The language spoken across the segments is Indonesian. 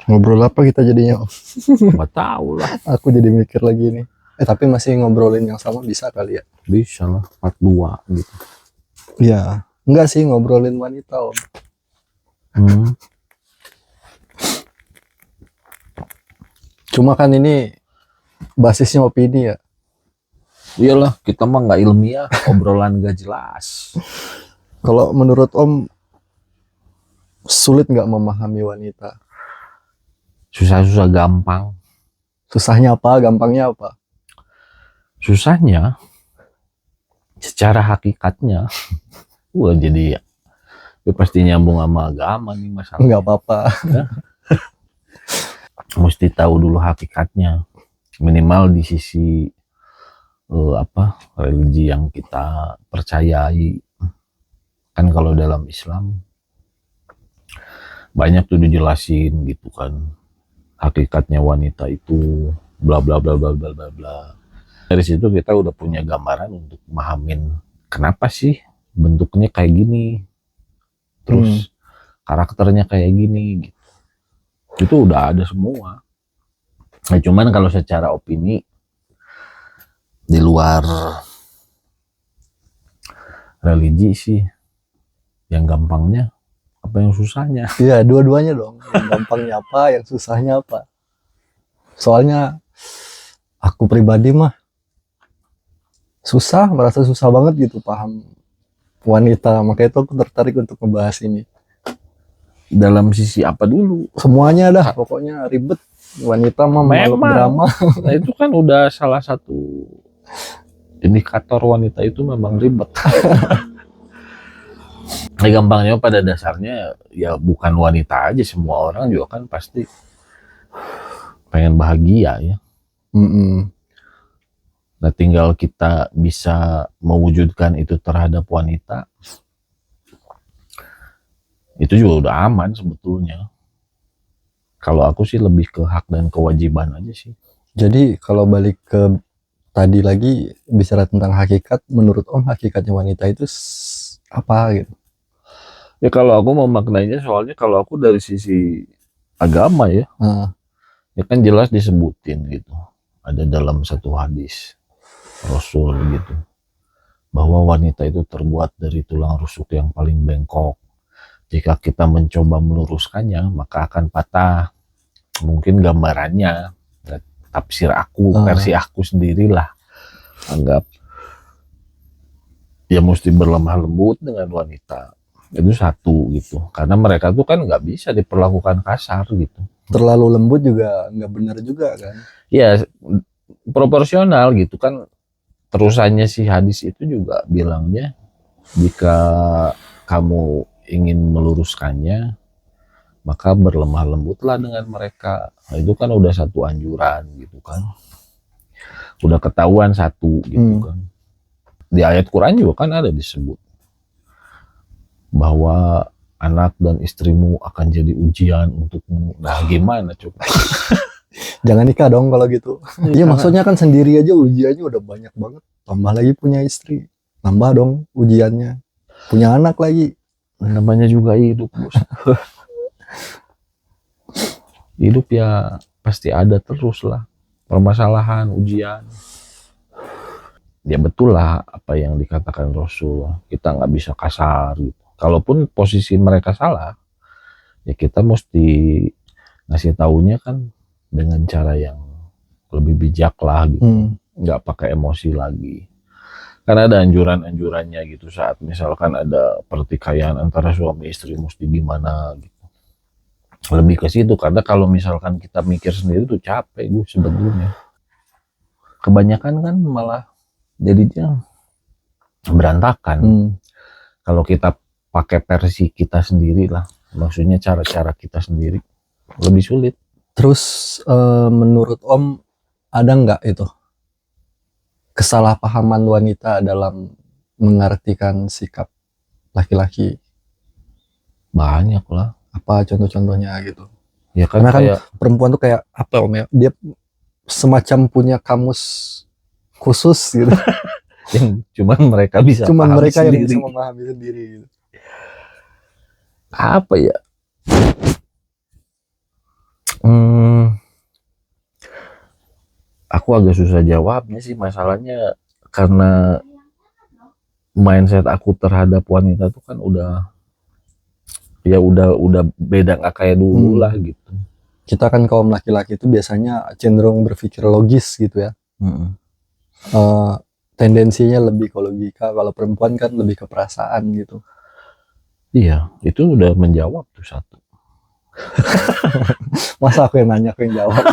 Ngobrol apa kita jadinya? Nggak tahu lah. Aku jadi mikir lagi nih. Tapi masih ngobrolin yang sama bisa kali ya? Bisa lah, part 2 gitu. Iya. Enggak sih ngobrolin wanita, Om. Cuma kan ini basisnya opini ya. Iyalah, kita mah nggak ilmiah, obrolan gak jelas. Kalau menurut Om, sulit nggak memahami wanita? Susah-susah gampang. Susahnya apa? Gampangnya apa? Susahnya, secara hakikatnya, jadi ya pasti nyambung sama agama nih masalahnya. Nggak apa-apa. Mesti tahu dulu hakikatnya, minimal di sisi religi yang kita percayai. Kan kalau dalam Islam banyak tuh dijelasin gitu kan, hakikatnya wanita itu bla bla bla bla bla bla bla. Dari situ kita udah punya gambaran untuk memahamin kenapa sih bentuknya kayak gini, terus karakternya kayak gini gitu. Itu udah ada semua. Nah, cuman kalau secara opini di luar religi sih, yang gampangnya apa yang susahnya? Iya, dua-duanya dong. Yang gampangnya apa, yang susahnya apa. Soalnya aku pribadi mah merasa susah banget gitu paham wanita. Makanya itu aku tertarik untuk membahas ini. Dalam sisi apa dulu? Semuanya dah, pokoknya ribet. Wanita mah makhluk drama. Nah, itu kan udah salah satu indikator wanita itu memang ribet. Nah, gampangnya pada dasarnya ya bukan wanita aja, semua orang juga kan pasti pengen bahagia ya. Nah, tinggal kita bisa mewujudkan itu terhadap wanita, itu juga udah aman sebetulnya. Kalau aku sih lebih ke hak dan kewajiban aja sih. Jadi kalau balik ke tadi lagi bicara tentang hakikat, menurut Om hakikatnya wanita itu apa gitu? Ya kalau aku mau maknanya, soalnya kalau aku dari sisi agama ya, ya kan jelas disebutin gitu. Ada dalam satu hadis Rasul gitu, bahwa wanita itu terbuat dari tulang rusuk yang paling bengkok. Jika kita mencoba meluruskannya, maka akan patah. Mungkin gambarannya, tafsir aku, versi aku sendirilah. Anggap, ya mesti berlemah lembut dengan wanita. Itu satu gitu. Karena mereka tuh kan nggak bisa diperlakukan kasar gitu. Terlalu lembut juga nggak benar juga kan? Ya, proporsional gitu kan. Terusannya si hadis itu juga bilangnya, jika kamu ingin meluruskannya, maka berlemah lembutlah dengan mereka. Nah, itu kan udah satu anjuran gitu kan, udah ketahuan satu gitu kan. Di ayat Quran juga kan ada disebut bahwa anak dan istrimu akan jadi ujian untukmu. Nah, gimana coba? Jangan nikah dong kalau gitu. Iya, maksudnya kan sendiri aja ujiannya udah banyak banget, tambah lagi punya istri, tambah dong ujiannya, punya anak lagi. Namanya juga hidup, bos. Hidup ya pasti ada terus lah permasalahan, ujian. Ya betul lah apa yang dikatakan Rasul, kita nggak bisa kasar gitu. Kalaupun posisi mereka salah, ya kita mesti ngasih taunya kan dengan cara yang lebih bijak lah gitu, nggak pakai emosi lagi. Karena ada anjuran-anjurannya gitu, saat misalkan ada pertikaian antara suami istri mesti gimana gitu. Lebih ke situ, karena kalau misalkan kita mikir sendiri tuh capek gue sebetulnya. Kebanyakan kan malah jadinya berantakan. Kalau kita pakai versi kita sendiri lah, maksudnya cara-cara kita sendiri, lebih sulit. Terus menurut Om ada nggak itu kesalahpahaman wanita dalam mengartikan sikap laki-laki? Banyak lah. Apa contoh-contohnya gitu? Ya kan, karena kan perempuan tuh kayak apa Om ya, dia semacam punya kamus khusus gitu. yang cuman mereka bisa yang bisa memahami sendiri gitu. Apa ya, aku agak susah jawabnya sih, masalahnya karena mindset aku terhadap wanita tuh kan udah beda, nggak kayak dulu lah gitu. Kita kan kaum laki-laki itu biasanya cenderung berpikir logis gitu ya. Eh, tendensinya lebih ke logika, kalau perempuan kan lebih ke perasaan gitu. Iya, itu udah menjawab tuh satu. Masa aku yang nanya, aku yang jawab?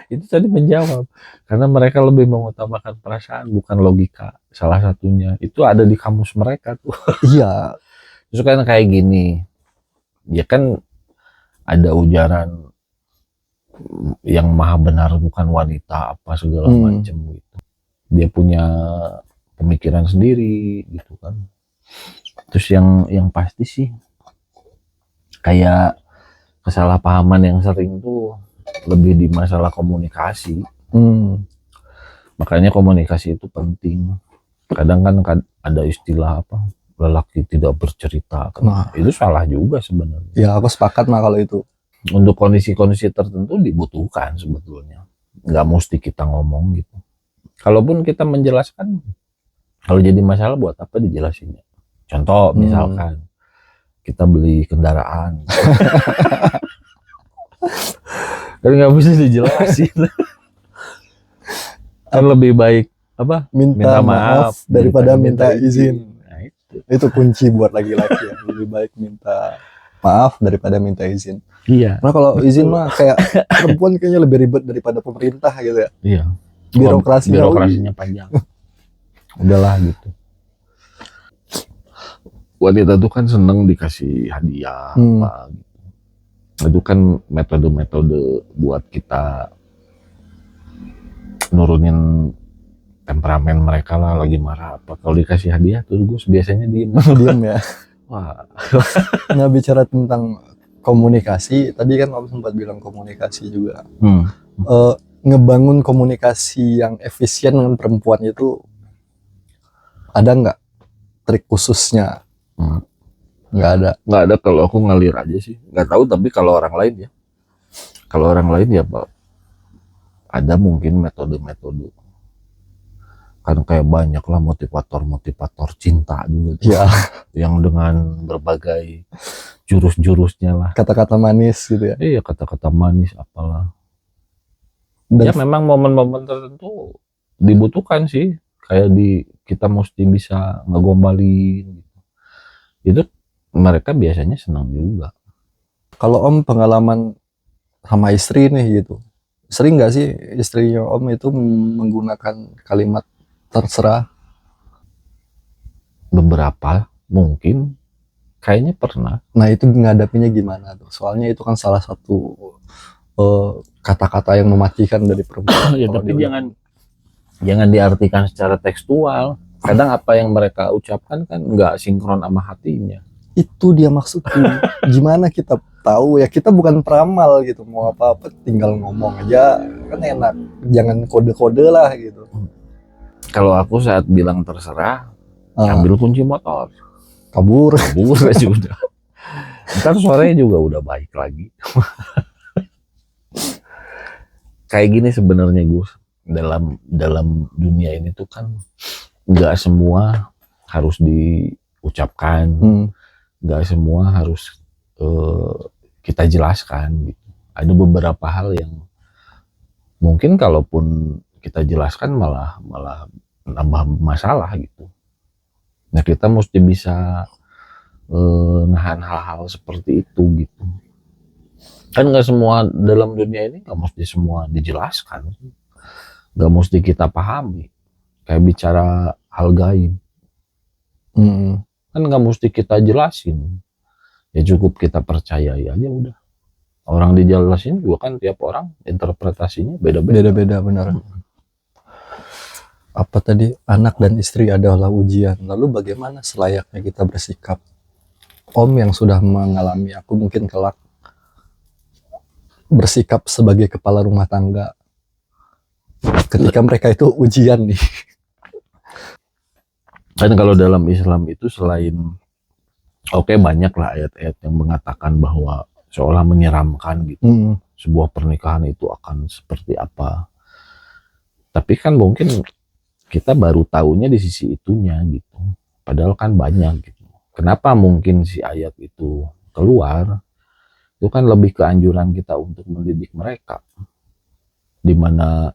Itu tadi menjawab, karena mereka lebih mengutamakan perasaan bukan logika. Salah satunya itu ada di kamus mereka tuh. Iya. Terus kan kayak gini, ya kan ada ujaran yang maha benar bukan wanita apa segala macam gitu. Dia punya pemikiran sendiri gitu kan. Terus yang pasti sih kayak kesalahpahaman yang sering tuh lebih di masalah komunikasi. Makanya komunikasi itu penting. Kadang kan ada istilah apa, lelaki tidak bercerita. Nah, itu salah juga sebenarnya. Ya aku sepakat mah kalau itu. Untuk kondisi-kondisi tertentu dibutuhkan sebetulnya. Nggak mesti kita ngomong gitu. Kalaupun kita menjelaskan, kalau jadi masalah buat apa dijelasinnya? Contoh misalkan kita beli kendaraan, kan nggak bisa dijelasin. Kan lebih baik apa? Minta maaf daripada minta izin. Nah, itu kunci buat laki-laki ya. Lebih baik minta maaf daripada minta izin. Iya. Nah kalau izin mah kayak perempuan kayaknya lebih ribet daripada pemerintah gitu ya. Iya. Birokrasinya panjang. Udahlah gitu. Wanita tuh kan seneng dikasih hadiah apa gitu. Itu kan metode-metode buat kita nurunin temperamen mereka lah, lagi marah apa. Kalau dikasih hadiah tuh gue biasanya diem ya. Wah. Nah bicara tentang komunikasi, tadi kan Om sempat bilang komunikasi juga. Ngebangun komunikasi yang efisien dengan perempuan itu ada nggak trik khususnya? Nggak ada. Kalau aku ngalir aja sih, nggak tahu. Tapi kalau orang lain ya, Pak, ada mungkin metode-metode. Kan kayak banyak lah motivator cinta juga ya. Yang dengan berbagai jurus-jurusnya lah, kata-kata manis gitu ya. Iya, kata-kata manis apalah. Dan ya memang momen-momen tertentu dibutuhkan sih, kayak kita mesti bisa ngegombalin gitu. Itu mereka biasanya senang juga. Kalau Om pengalaman sama istri nih gitu, sering nggak sih istrinya Om itu menggunakan kalimat terserah? Beberapa mungkin, kayaknya pernah. Nah itu ngadapinya gimana tuh? Soalnya itu kan salah satu kata-kata yang mematikan dari perempuan. Ya, tapi jangan diartikan secara tekstual. Kadang apa yang mereka ucapkan kan nggak sinkron sama hatinya. Itu dia maksudnya. Gimana kita tahu ya, kita bukan peramal gitu, mau apa-apa tinggal ngomong aja kan enak, jangan kode-kode lah gitu. Kalau aku saat bilang terserah, ambil kunci motor, kabur aja udah. Ntar sorenya juga udah baik lagi. Kayak gini sebenarnya Gus, dalam dunia ini tuh kan nggak semua harus diucapkan, nggak semua harus kita jelaskan gitu. Ada beberapa hal yang mungkin kalaupun kita jelaskan malah nambah masalah gitu. Nah kita mesti bisa nahan hal-hal seperti itu gitu. Kan nggak semua dalam dunia ini, nggak mesti semua dijelaskan, nggak mesti kita pahami. Kayak bicara hal gaib, kan nggak mesti kita jelasin, ya cukup kita percayai aja udah. Orang dijelasin juga kan tiap orang interpretasinya beda-beda. Benar. Apa tadi, anak dan istri adalah ujian. Lalu bagaimana selayaknya kita bersikap? Om yang sudah mengalami, aku mungkin kelak bersikap sebagai kepala rumah tangga ketika mereka itu ujian nih. Kan kalau dalam Islam itu selain banyak lah ayat-ayat yang mengatakan bahwa seolah menyeramkan gitu, sebuah pernikahan itu akan seperti apa. Tapi kan mungkin kita baru tahunya di sisi itunya gitu. Padahal kan banyak gitu. Kenapa mungkin si ayat itu keluar? Itu kan lebih ke anjuran kita untuk mendidik mereka. Dimana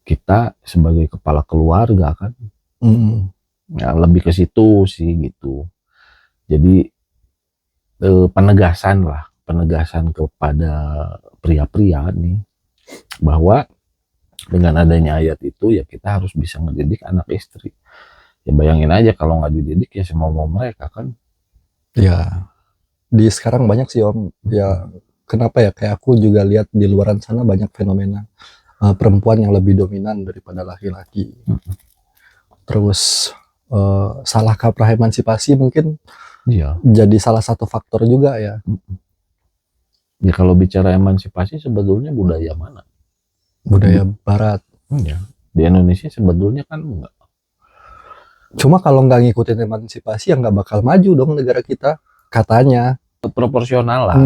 kita sebagai kepala keluarga kan, ya lebih ke situ sih gitu. Jadi penegasan kepada pria-pria nih, bahwa dengan adanya ayat itu ya kita harus bisa ngedidik anak istri. Ya bayangin aja kalau nggak dididik ya semau-mau mereka kan. Ya, di sekarang banyak sih Om. Ya, kenapa ya? Kayak aku juga lihat di luaran sana banyak fenomena perempuan yang lebih dominan daripada laki-laki. Terus salah kaprah emansipasi mungkin Iya. jadi salah satu faktor juga ya. Ya kalau bicara emansipasi sebetulnya budaya mana? Budaya Barat. Iya. Di Indonesia sebetulnya kan enggak. Cuma kalau nggak ngikutin emansipasi ya nggak bakal maju dong negara kita, katanya. Proporsional lah.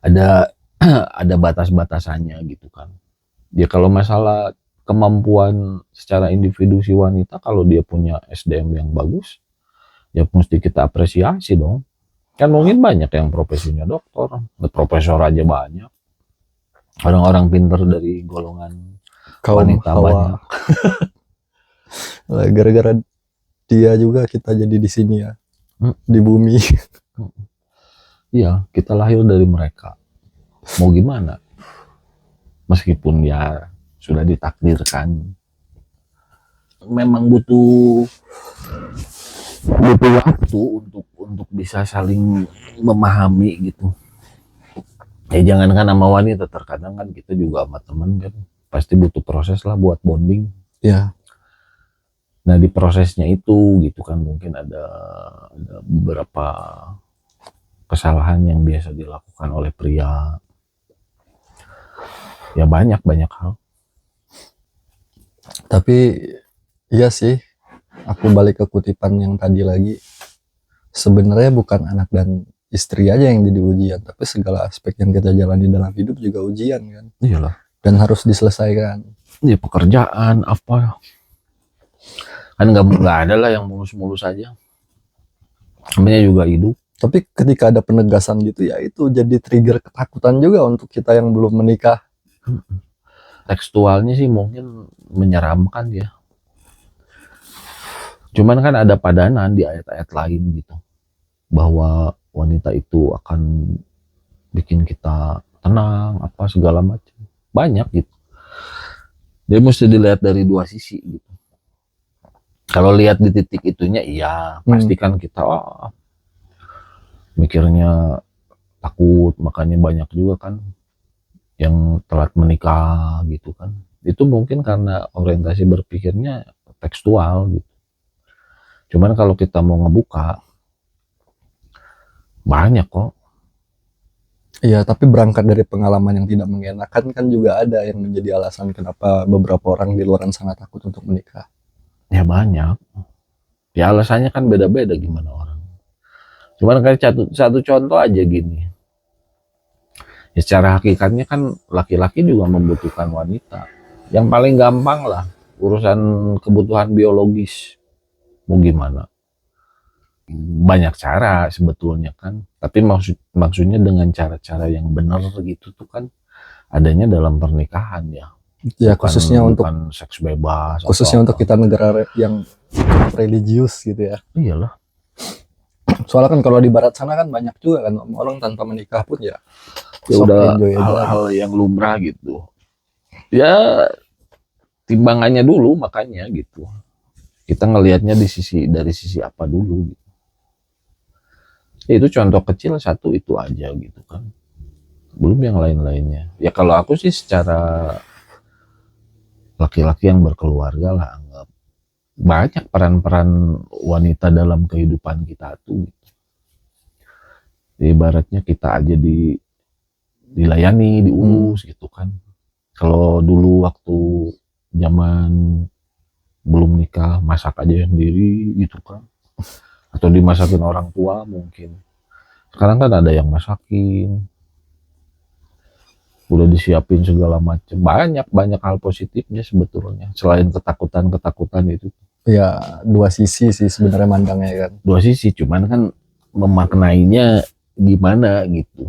Ada ada batas-batasannya gitu kan. Ya kalau masalah kemampuan secara individu si wanita, kalau dia punya SDM yang bagus, ya mesti kita apresiasi dong. Kan mungkin banyak yang profesinya dokter, profesor aja banyak. Orang-orang pintar dari golongan Kaum wanita Hawa. banyak. Gara-gara dia juga kita jadi di sini ya, di bumi. Iya, kita lahir dari mereka. Mau gimana? Meskipun ya sudah ditakdirkan. Memang butuh waktu untuk bisa saling memahami gitu. Ya jangankan sama wanita, terkadang kan kita juga sama temen kan pasti butuh proses lah buat bonding. Ya. Nah di prosesnya itu gitu kan mungkin ada beberapa kesalahan yang biasa dilakukan oleh pria. Ya banyak hal. Tapi iya sih, aku balik ke kutipan yang tadi lagi. Sebenarnya bukan anak dan istri aja yang jadi ujian, tapi segala aspek yang kita jalani dalam hidup juga ujian kan. Iyalah. Dan harus diselesaikan. Ya pekerjaan apa? Kan nggak ada lah yang mulus-mulus aja. Namanya juga hidup. Tapi ketika ada penegasan gitu ya itu jadi trigger ketakutan juga untuk kita yang belum menikah. Tekstualnya sih mungkin menyeramkan ya. Cuman kan ada padanan di ayat-ayat lain gitu. Bahwa wanita itu akan bikin kita tenang, apa segala macam. Banyak gitu. Dia mesti dilihat dari dua sisi gitu. Kalau lihat di titik itunya iya, pastikan kita mikirnya takut, makanya banyak juga kan yang telat menikah gitu kan. Itu mungkin karena orientasi berpikirnya tekstual gitu. Cuman kalau kita mau ngebuka, banyak kok. Iya, tapi berangkat dari pengalaman yang tidak mengenakan kan juga ada yang menjadi alasan kenapa beberapa orang di luar sana takut untuk menikah. Ya banyak. Ya alasannya kan beda-beda gimana orang. Cuman kayak satu contoh aja gini. Ya secara hakikatnya kan laki-laki juga membutuhkan wanita. Yang paling gampang lah urusan kebutuhan biologis. Mau gimana? Banyak cara sebetulnya kan. Tapi maksudnya dengan cara-cara yang benar gitu tuh kan adanya dalam pernikahan ya. Ya khususnya untuk seks bebas. Khususnya untuk kita negara yang religius gitu ya. Iyalah. Soalnya kan kalau di barat sana kan banyak juga kan orang tanpa menikah pun ya udah hal-hal yang lumrah gitu. Ya timbangannya dulu makanya gitu. Kita ngelihatnya dari sisi apa dulu gitu. Ya, itu contoh kecil satu itu aja gitu kan. Belum yang lain-lainnya. Ya kalau aku sih secara laki-laki yang berkeluarga lah anggap banyak peran-peran wanita dalam kehidupan kita tuh. Ibaratnya kita aja dilayani, diurus gitu kan. Kalau dulu waktu zaman belum nikah masak aja sendiri gitu kan. Atau dimasakin orang tua mungkin. Sekarang kan ada yang masakin. udah disiapin segala macam, banyak hal positifnya sebetulnya selain ketakutan itu. Ya, dua sisi sih sebenarnya mandangnya kan. Dua sisi, cuman kan memaknainya gimana gitu,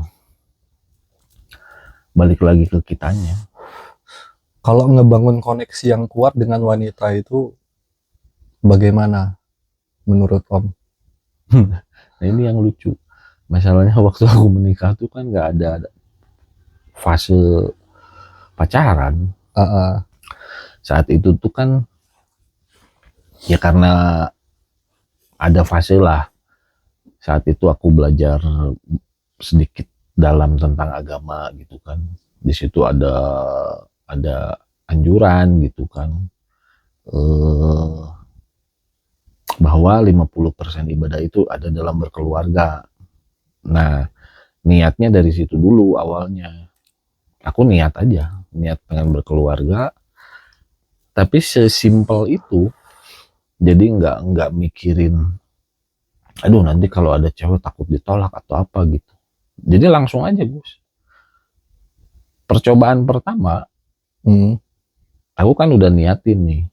balik lagi ke kitanya. Kalau ngebangun koneksi yang kuat dengan wanita itu bagaimana menurut Om? Nah ini yang lucu, masalahnya waktu aku menikah tuh kan nggak ada fase pacaran. Saat itu tuh kan ya karena ada fase lah. Saat itu aku belajar sedikit dalam tentang agama gitu kan. Di situ ada anjuran gitu kan, bahwa 50% ibadah itu ada dalam berkeluarga. Nah, niatnya dari situ dulu awalnya. Aku niat pengen berkeluarga, tapi sesimpel itu. Jadi nggak mikirin, aduh nanti kalau ada cewek takut ditolak atau apa gitu. Jadi langsung aja Gus. Percobaan pertama, aku kan udah niatin nih,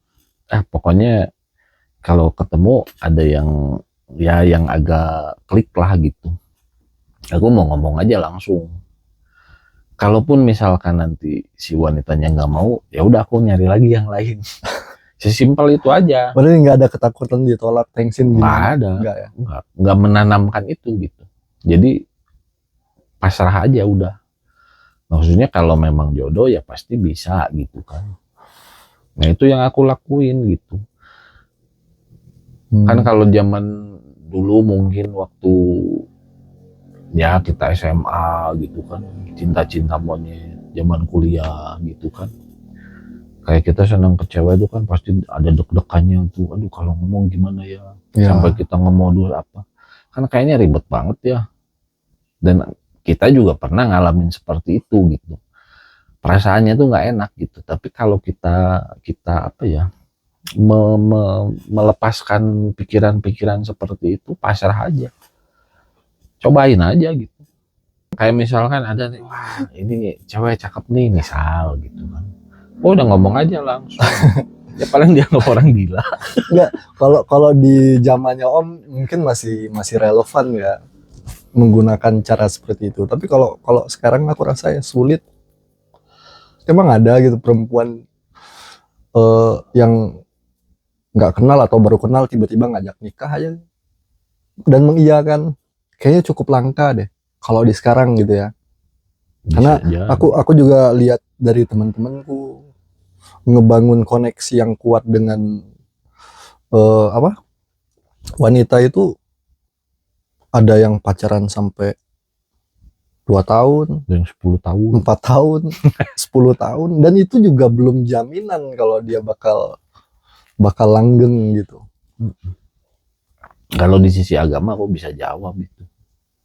pokoknya kalau ketemu ada yang agak klik lah gitu, aku mau ngomong aja langsung. Kalaupun misalkan nanti si wanitanya nggak mau, ya udah aku nyari lagi yang lain. Sesimpel itu aja. Berarti nggak ada ketakutan ditolak, tensin gitu? Nggak ada, nggak menanamkan itu gitu. Jadi pasrah aja udah. Maksudnya kalau memang jodoh ya pasti bisa gitu kan. Nah itu yang aku lakuin gitu. Kan kalau zaman dulu mungkin waktu ya kita SMA gitu kan, cinta-cinta monyet, zaman kuliah gitu kan, kayak kita senang ke cewek itu kan pasti ada deg-degannya tuh, aduh kalau ngomong gimana ya, sampai kita ngemodus apa, kan kayaknya ribet banget ya. Dan kita juga pernah ngalamin seperti itu gitu, perasaannya tuh nggak enak gitu. Tapi kalau kita apa ya, melepaskan pikiran-pikiran seperti itu, pasrah aja, cobain aja gitu. Kayak misalkan ada nih, wah ini cewek cakep nih misal gitu kan, udah ngomong aja langsung. Ya paling dianggap orang gila. Enggak, kalau di zamannya Om mungkin masih relevan ya menggunakan cara seperti itu. Tapi kalau sekarang aku rasa ya sulit. Emang ada gitu perempuan yang nggak kenal atau baru kenal tiba-tiba ngajak nikah aja dan mengiyakan, kayaknya cukup langka deh kalau di sekarang gitu ya. Karena aku juga lihat dari teman-temanku ngebangun koneksi yang kuat dengan wanita itu, ada yang pacaran sampai 2 tahun, yang 10 tahun, 4 tahun, 10 tahun, dan itu juga belum jaminan kalau dia bakal langgeng gitu. Kalau di sisi agama aku bisa jawab itu.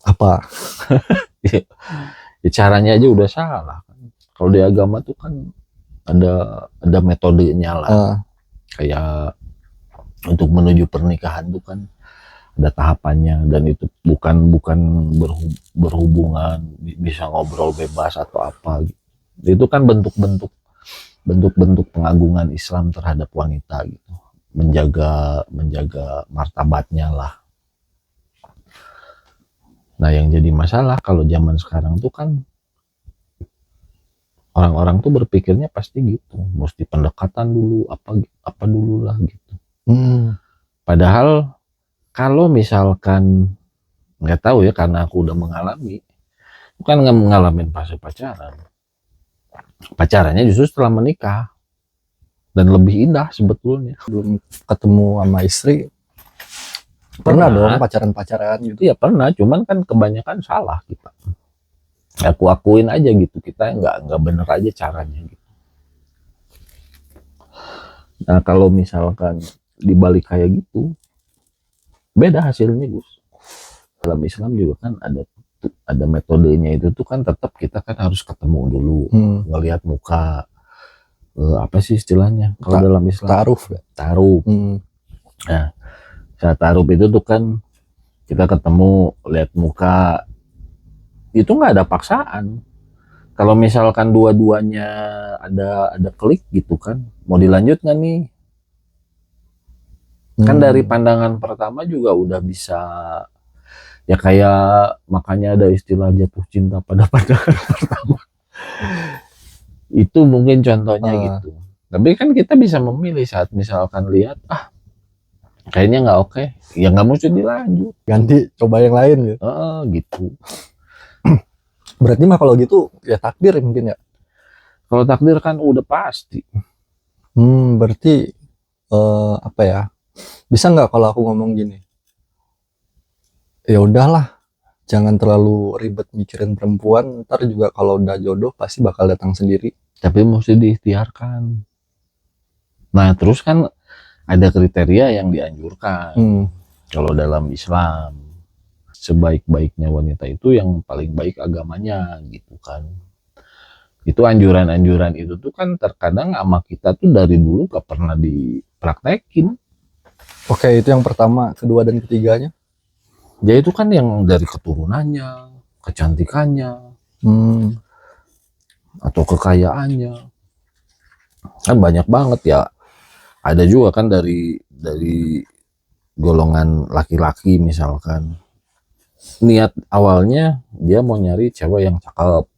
Apa? Ya, caranya aja udah salah. Kalau di agama tuh kan ada metodenya lah. Kayak untuk menuju pernikahan tuh kan ada tahapannya, dan itu bukan berhubungan bisa ngobrol bebas atau apa gitu. Itu kan bentuk-bentuk pengagungan Islam terhadap wanita gitu, menjaga martabatnya lah. Nah yang jadi masalah kalau zaman sekarang tuh kan orang-orang tuh berpikirnya pasti gitu, mesti pendekatan dulu apa dulu lah gitu. Padahal kalau misalkan nggak tahu ya, karena aku udah mengalami, bukan nggak ngalamin fase pacaran. Pacarannya justru setelah menikah, dan lebih indah sebetulnya. Belum ketemu sama istri pernah dong pacaran gitu? Iya pernah, cuman kan kebanyakan salah kita. Aku akuin aja gitu, kita nggak bener aja caranya gitu. Nah kalau misalkan dibalik kayak gitu, beda hasilnya Gus. Dalam Islam juga kan ada metodenya itu tuh kan, tetap kita kan harus ketemu dulu, ngelihat muka, apa sih istilahnya kalau dalam Islam? Taruh. Nah saat taruh itu tuh kan kita ketemu, lihat muka, itu nggak ada paksaan. Kalau misalkan dua-duanya ada klik gitu kan, mau dilanjut nggak nih? Kan dari pandangan pertama juga udah bisa, ya kayak makanya ada istilah jatuh cinta pada pandangan pertama. Itu mungkin contohnya gitu. Tapi kan kita bisa memilih saat misalkan lihat, kayaknya nggak oke, ya nggak mesti dilanjut. ganti coba yang lain gitu. Gitu. Berarti mah kalau gitu ya takdir mungkin ya. Kalau takdir kan udah pasti. Berarti apa ya? Bisa nggak kalau aku ngomong gini? Ya udahlah, jangan terlalu ribet mikirin perempuan, ntar juga kalau udah jodoh pasti bakal datang sendiri. Tapi mesti diikhtiarkan. Nah, terus kan ada kriteria yang dianjurkan. Kalau dalam Islam, sebaik-baiknya wanita itu yang paling baik agamanya gitu kan. Itu anjuran-anjuran itu tuh kan terkadang sama kita tuh dari dulu gak pernah dipraktekin. Oke, itu yang pertama, kedua dan ketiganya. Ya itu kan yang dari keturunannya, kecantikannya, atau kekayaannya. Kan banyak banget ya. Ada juga kan dari golongan laki-laki misalkan. Niat awalnya dia mau nyari cewek yang cakep.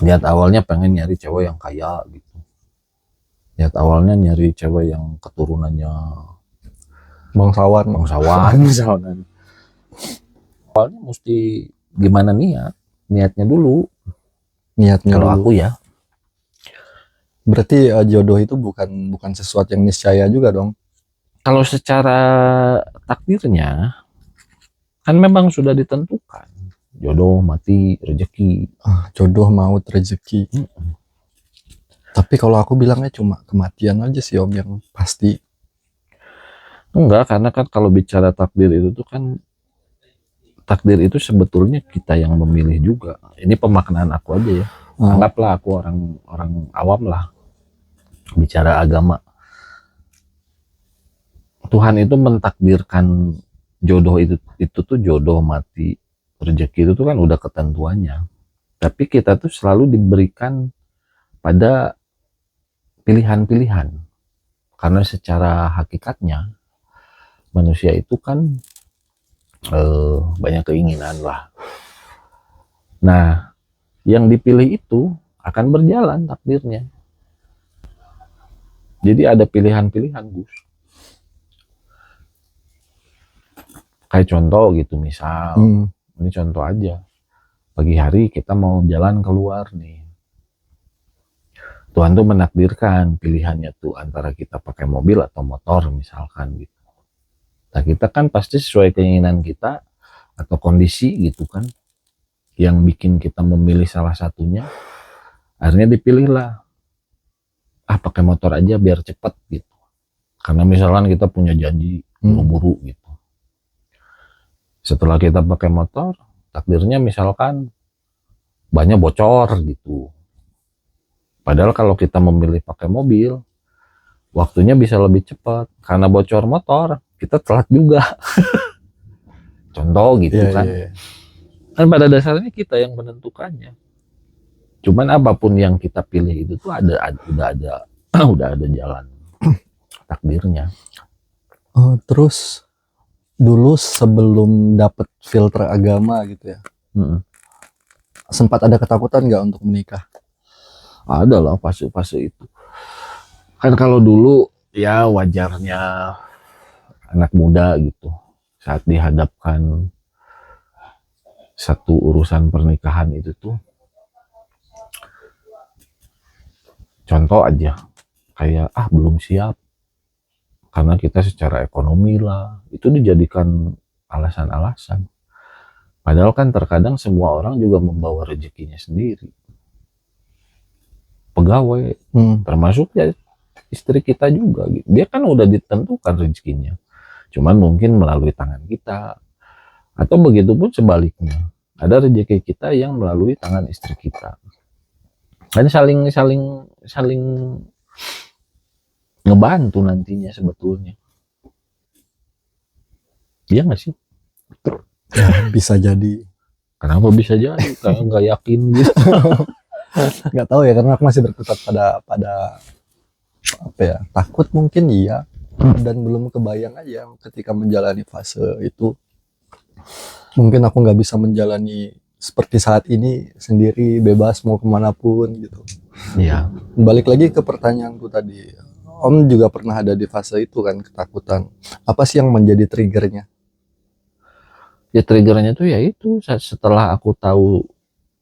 Niat awalnya pengen nyari cewek yang kaya gitu. Niat awalnya nyari cewek yang keturunannya bangsawan misalkan. Awalnya mesti gimana niatnya dulu. Kalau aku ya. Berarti jodoh itu bukan sesuatu yang niscaya juga dong. Kalau secara takdirnya kan memang sudah ditentukan. Jodoh, mati, rezeki. Jodoh, maut, rezeki. Tapi kalau aku bilangnya cuma kematian aja sih Om yang pasti. Enggak, karena kan kalau bicara takdir itu tuh kan takdir itu sebetulnya kita yang memilih juga. Ini pemaknaan aku aja ya. Anggaplah aku orang awam lah. Bicara agama. Tuhan itu mentakdirkan jodoh itu tuh jodoh, mati, rezeki itu tuh kan udah ketentuannya. Tapi kita tuh selalu diberikan pada pilihan-pilihan. Karena secara hakikatnya manusia itu kan banyak keinginan lah. Nah, yang dipilih itu akan berjalan takdirnya. Jadi ada pilihan-pilihan, Gus. Kayak contoh gitu misal, ini contoh aja. Pagi hari kita mau jalan keluar nih. Tuhan tuh menakdirkan pilihannya tuh antara kita pakai mobil atau motor misalkan gitu. Nah kita kan pasti sesuai keinginan kita atau kondisi gitu kan, yang bikin kita memilih salah satunya. Akhirnya dipilihlah, pakai motor aja biar cepet gitu. Karena misalkan kita punya janji buru-buru gitu. Setelah kita pakai motor, takdirnya misalkan bannya bocor gitu. Padahal kalau kita memilih pakai mobil, waktunya bisa lebih cepat. Karena bocor motor, kita telat juga. Contoh gitu kan. Kan pada dasarnya kita yang menentukannya. Cuman apapun yang kita pilih itu tuh udah ada jalan takdirnya. Terus dulu sebelum dapet filter agama gitu ya, sempat ada ketakutan nggak untuk menikah? Ada lah fase-fase itu. Kan kalau dulu ya wajarnya anak muda gitu saat dihadapkan satu urusan pernikahan itu tuh, contoh aja kayak belum siap karena kita secara ekonomi lah, itu dijadikan alasan-alasan. Padahal kan terkadang semua orang juga membawa rezekinya sendiri. Pegawai, termasuk ya istri kita juga gitu. Dia kan udah ditentukan rezekinya. Cuman mungkin melalui tangan kita. Atau begitu pun sebaliknya. Ada rezeki kita yang melalui tangan istri kita. Dan saling ngebantu nantinya sebetulnya. Iya nggak sih? Ya, bisa jadi. Kenapa bisa jadi? Kayak nggak yakin gitu. Nggak tahu ya, karena aku masih berkutat pada apa ya, takut mungkin iya, dan belum kebayang aja ketika menjalani fase itu. Mungkin aku nggak bisa menjalani seperti saat ini sendiri bebas mau kemanapun gitu. Iya. Balik lagi ke pertanyaanku tadi, Om juga pernah ada di fase itu kan, ketakutan. Apa sih yang menjadi triggernya? Ya triggernya tuh ya itu setelah aku tahu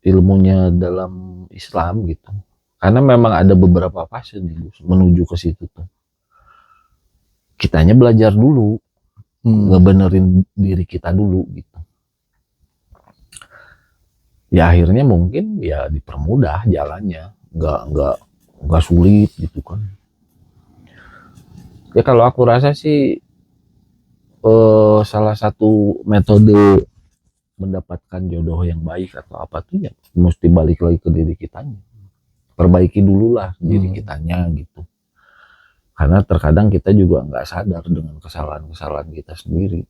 ilmunya dalam Islam gitu. Karena memang ada beberapa fase dulu menuju ke situ tuh. Kitanya belajar dulu, ngebenerin diri kita dulu gitu. Ya akhirnya mungkin ya dipermudah jalannya, nggak sulit gitu kan. Ya kalau aku rasa sih salah satu metode mendapatkan jodoh yang baik atau apa tuh ya mesti balik lagi ke diri kitanya. Perbaiki dulu lah diri kitanya gitu. Karena terkadang kita juga nggak sadar dengan kesalahan-kesalahan kita sendiri.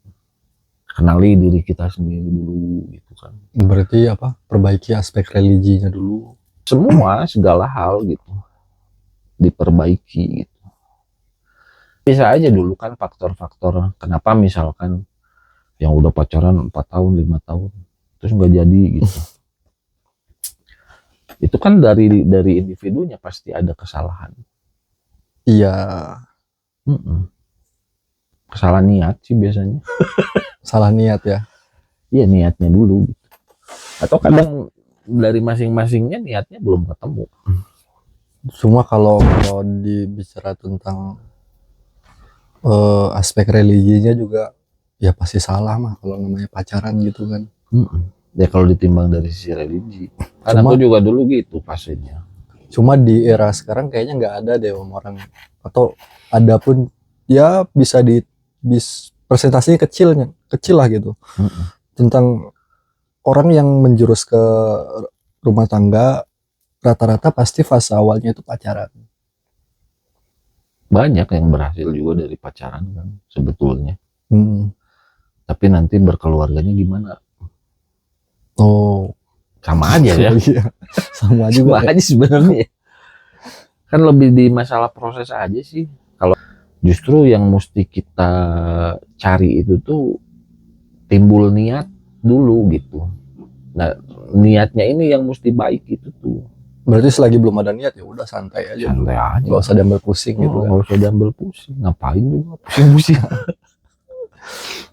Kenali diri kita sendiri dulu gitu kan. Berarti apa? Perbaiki aspek religinya dulu. Semua segala hal gitu diperbaiki gitu. Bisa aja dulu kan faktor-faktor kenapa misalkan yang udah pacaran 4 tahun 5 tahun terus nggak jadi gitu. Itu kan dari individunya pasti ada kesalahan. Iya. Kesalahan niat sih biasanya. Salah niat ya. Iya niatnya dulu gitu. Atau kadang dari masing-masingnya niatnya belum ketemu. Cuma kalau dibicara tentang aspek religinya juga ya pasti salah mah kalau namanya pacaran gitu kan. Ya kalau ditimbang dari sisi religi. Karena aku juga dulu gitu fasenya. Cuma di era sekarang kayaknya nggak ada deh orang, atau ada pun ya bisa presentasinya kecil lah gitu. Tentang orang yang menjurus ke rumah tangga rata-rata pasti fase awalnya itu pacaran. Banyak yang berhasil juga dari pacaran kan sebetulnya. Tapi nanti berkeluarganya gimana? Oh, sama aja ya. Sama juga. Sama aja sebenarnya. Kan lebih di masalah proses aja sih. Kalau justru yang mesti kita cari itu tuh timbul niat dulu gitu. Nah, niatnya ini yang mesti baik itu tuh. Berarti selagi belum ada niat ya udah santai aja. Santai aja. Gak usah diambil pusing gitu kan. Gak usah diambil pusing. Ngapain juga pusing-pusing.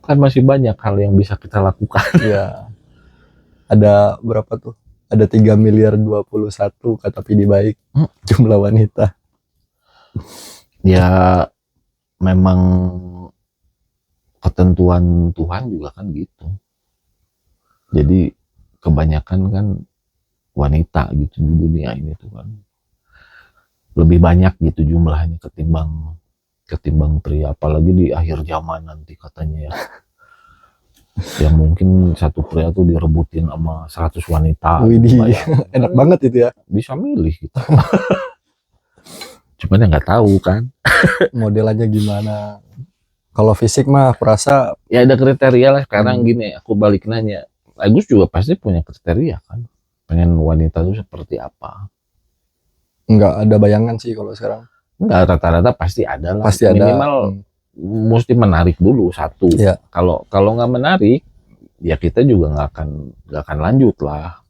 Kan masih banyak hal yang bisa kita lakukan. Iya. Ada berapa tuh? Ada 3.021.000 kata Pidi Baik jumlah wanita. Ya memang ketentuan Tuhan juga kan gitu. Jadi kebanyakan kan wanita gitu di dunia ini tuh kan lebih banyak gitu jumlahnya ketimbang pria, apalagi di akhir zaman nanti katanya ya. Yang mungkin satu pria tuh direbutin sama 100 wanita. Widih, enak banget itu ya. Bisa milih gitu. Cuman ya nggak tahu kan. Modelannya gimana. Kalau fisik mah aku rasa ya ada kriteria lah. Sekarang gini, aku balik nanya. Agus juga pasti punya kriteria kan. Pengen wanita itu seperti apa. Nggak ada bayangan sih kalau sekarang. Enggak, rata-rata pasti ada lah. Pasti minimal ada. Mesti menarik dulu satu. Ya. Kalau nggak menarik, ya kita juga nggak akan lanjut lah.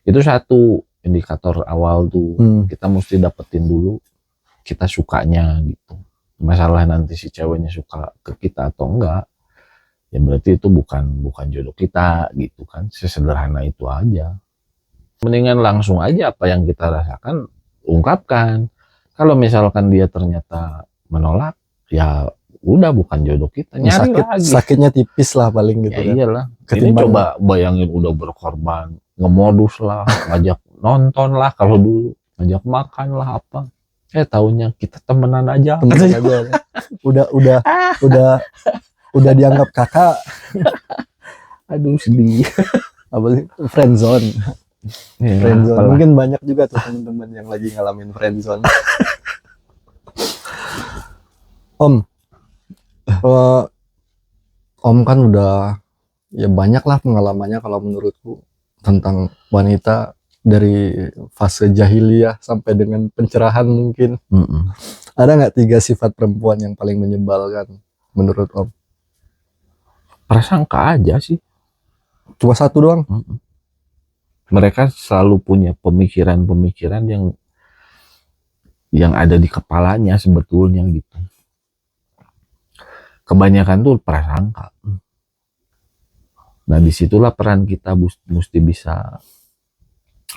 Itu satu indikator awal tuh. Kita mesti dapetin dulu kita sukanya gitu. Masalah nanti si ceweknya suka ke kita atau enggak, ya berarti itu bukan jodoh kita gitu kan. Sesederhana itu aja. Mendingan langsung aja apa yang kita rasakan ungkapkan. Kalau misalkan dia ternyata menolak, ya udah bukan jodoh kita, nyari lagi. Sakitnya tipis lah paling gitu. Ya iyalah. Ini coba bayangin udah berkorban, ngemodus lah, ngajak nonton lah kalau dulu, ngajak makan lah apa. Taunya kita temenan aja. Udah dianggap kakak. Aduh sedih. Apa sih? Friendzone. Ya, friendzone. Mungkin banyak juga tuh teman-teman yang lagi ngalamin friendzone. Om kan udah Ya banyak lah pengalamannya kalau menurutku tentang wanita dari fase jahiliyah sampai dengan pencerahan mungkin. Ada nggak 3 sifat perempuan yang paling menyebalkan menurut Om? Prasangka aja sih. Cuma satu doang? Mereka selalu punya pemikiran-pemikiran yang ada di kepalanya sebetulnya gitu. Kebanyakan tuh prasangka. Nah disitulah peran kita mesti bisa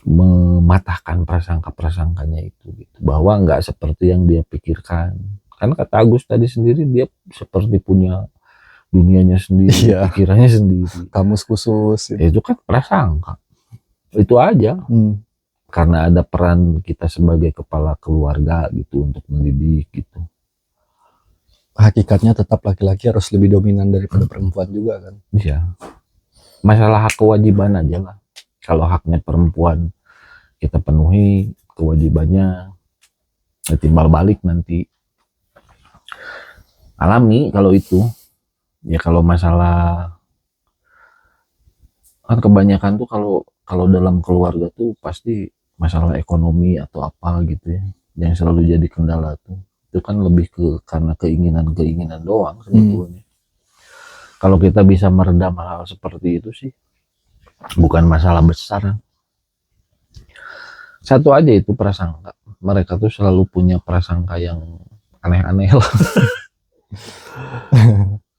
mematahkan prasangka-prasangkanya itu gitu. Bahwa nggak seperti yang dia pikirkan. Kan kata Agus tadi sendiri, dia seperti punya dunianya sendiri, Iya. pikirannya sendiri. Kamus khusus. Itu kan prasangka. Itu aja. Karena ada peran kita sebagai kepala keluarga gitu untuk mendidik gitu. Hakikatnya tetap laki-laki harus lebih dominan daripada perempuan juga kan. Iya. Masalah hak kewajiban aja lah. Kalau haknya perempuan kita penuhi kewajibannya, timbal balik nanti alami kalau itu. Ya kalau masalah kan kebanyakan tuh kalau dalam keluarga tuh pasti masalah ekonomi atau apa gitu ya yang selalu jadi kendala tuh. Itu kan lebih karena keinginan doang sebetulnya. Kalau kita bisa meredam hal seperti itu sih bukan masalah besar. Satu aja itu prasangka. Mereka tuh selalu punya prasangka yang aneh-aneh lah.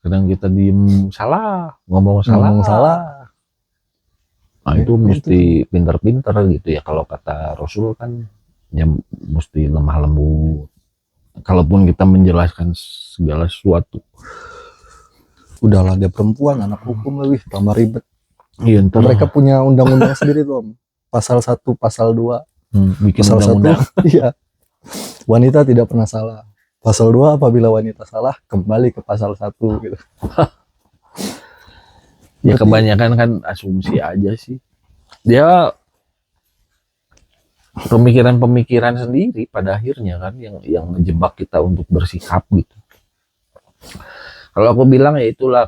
Kadang kita diem salah, ngomong salah. Nah itu mesti pintar-pintar gitu ya. Kalau kata Rasul kan ya mesti lemah lembut. Kalaupun kita menjelaskan segala sesuatu. Udahlah dia perempuan, anak hukum lebih tambah ribet. Iya, mereka punya undang-undang sendiri tuh Om. Pasal 1, pasal 2. Bikin pasal undang-undang. 1, iya. Wanita tidak pernah salah. Pasal 2, apabila wanita salah, kembali ke pasal 1 gitu. Ya kebanyakan kan asumsi aja sih. Dia pemikiran-pemikiran sendiri pada akhirnya kan yang menjebak kita untuk bersikap gitu. Kalau aku bilang ya itulah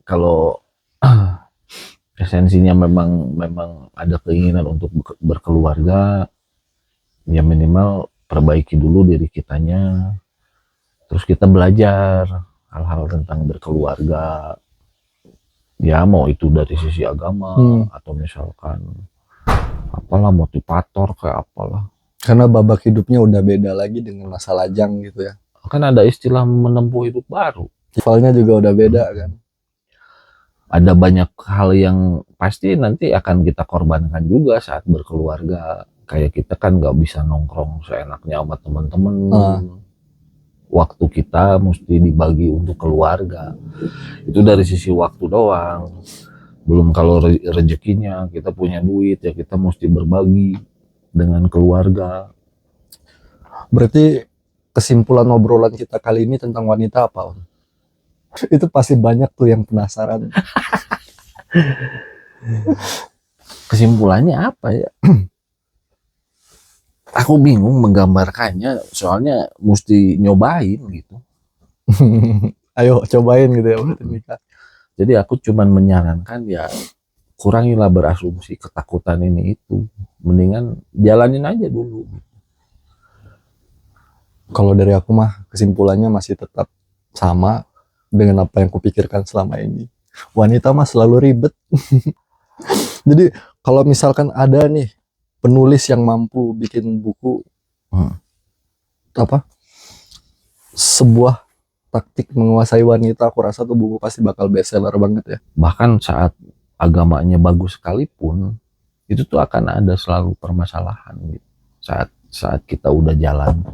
kalau esensinya memang ada keinginan untuk berkeluarga, ya minimal perbaiki dulu diri kitanya, terus kita belajar hal-hal tentang berkeluarga, ya mau itu dari sisi agama atau misalkan apalah motivator kayak apalah. Karena babak hidupnya udah beda lagi dengan masa lajang gitu ya. Kan ada istilah menempuh hidup baru. Levelnya juga udah beda kan. Ada banyak hal yang pasti nanti akan kita korbankan juga saat berkeluarga. Kayak kita kan nggak bisa nongkrong seenaknya sama teman-teman. Waktu kita mesti dibagi untuk keluarga. Itu dari sisi waktu doang. Belum kalau rezekinya, kita punya duit ya kita mesti berbagi dengan keluarga. Berarti kesimpulan obrolan kita kali ini tentang wanita apa Om? Itu pasti banyak tuh yang penasaran. Kesimpulannya apa ya? Aku bingung menggambarkannya, soalnya mesti nyobain gitu. Ayo cobain gitu ya nikah. Jadi aku cuman menyarankan ya kurangilah berasumsi ketakutan ini itu. Mendingan jalanin aja dulu. Kalau dari aku mah kesimpulannya masih tetap sama dengan apa yang kupikirkan selama ini. Wanita mah selalu ribet. Jadi kalau misalkan ada nih penulis yang mampu bikin buku sebuah taktik menguasai wanita, aku rasa tuh buku pasti bakal bestseller banget ya. Bahkan saat agamanya bagus sekalipun itu tuh akan ada selalu permasalahan gitu. Saat kita udah jalan